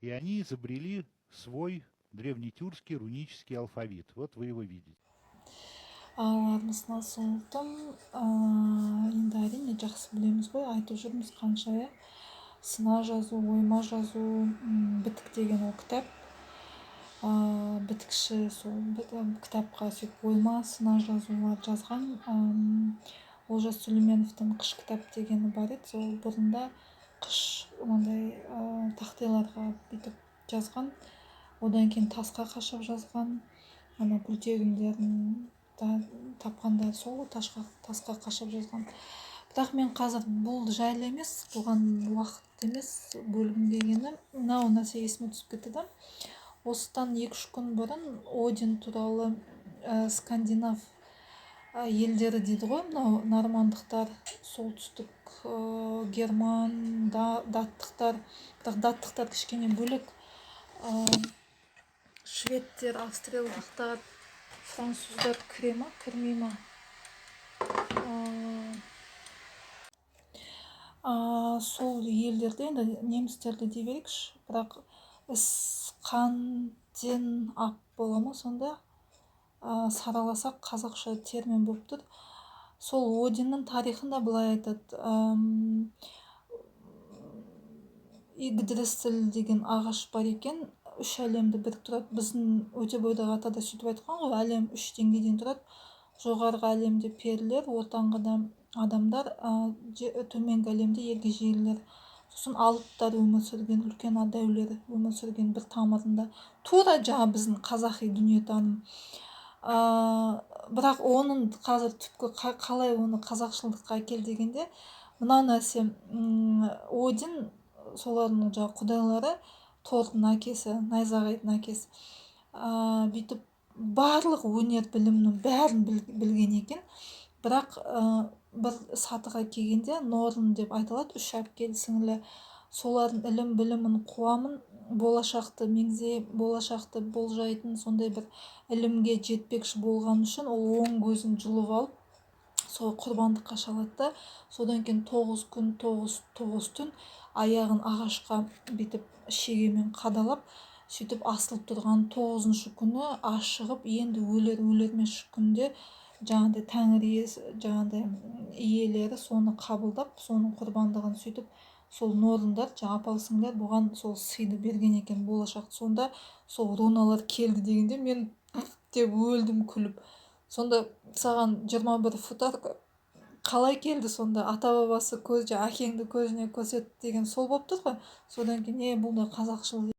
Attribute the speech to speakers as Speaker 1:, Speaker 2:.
Speaker 1: И они изобрели свой древнетюркский рунический алфавит. Вот вы его видите.
Speaker 2: Аларымыздың султан енді әрине жақсы білеміз ғой, айтып жүрміз қанша, иә. Сына жазу, ойма жазу, бітік деген ол кітап. Бітікші сол кітапқа сөйтіп ойма сына жазулар жазған. Олжас Сүлейменовтің қыш кітап дегені бар еді, сол бұрында қыш ондай тақтайларға бүйтіп жазған. Одан кейін тасқа қашап жазған. Ана күлтегіндерін тапқанда сол тасқа қашап жазған. Бірақ мен қазір бұл жайлы емес, бұған уақыт емес бөлгім келгені, мынау нәрсе есіме түсіп кетті да. Осыдан 2-3 күн бұрын Один туралы скандинав елдері дейді ғой, мынау нормандықтар, солтүстік герман, даттықтар, бірақ даттықтар кішкене бөлек, шведтер, австриялықтар, француздар кіре ма, кірмей ма? Сол елдерде енді немістерді дей берейікші, бірақ іс қанден ап бола ма сонда? Сараласақ қазақша термин болып тұр. Сол Одиннің тарихында былай айтады: Игдриссель деген ағаш бар екен, 3 әлемді біріктіреді. Біздің өте бойдағы атада сөйтіп айтқан ғой, әлем 3 деңгейден тұрады. Жоғарғы әлемде перілер, ортаңғыда адамдар, төменгі әлемде ергежейлілер. Сосын алыптар өмір сүрген, үлкен дәулер өмір сүрген бір тамырында. Тура жаңа біздің қазақи дүниетаным. Бірақ оның қазір түпкі қалай оны қазақшылдыққа әкел дегенде, мына нәрсе: Один солардың жаңа құдайлары, Тордың әкесі, найзағайдың әкесі, бүйтіп барлық өнер білімнің бәрін білген екен. Бірақ бір сатыға келгенде Норн деп айтылады, 3 әпкелі сіңлі. Солардың ілім білімін, қуамын, болашақты меңзей, болашақты болжайтын сондай бір ілімге жетпекші болған үшін ол оң көзін жұлып алып, сол құрбандыққа шалады да, содан кейін 9 күн 9 түн аяғын ағашқа бүйтіп шегемен қадалап, сөйтіп асылып тұрған 9-шы күні ашығып, енді өлер-өлермеш күнде жаңағыдай тәңір иесі, жаңағыдай иелері соны қабылдап, соның құрбандығын сөйтіп, сол норындар, жаңа апалы-сіңлілер бұған сол сыйды берген екен, болашақты. Сонда сол руналар келді дегенде мен деп өлдім күліп. Сонда саған 21 футарка қалай келді сонда? Ата-бабасы әкеңді көзіне көрсет деген сол болып тұр ғой. Содан кейін бұл да қазақшылық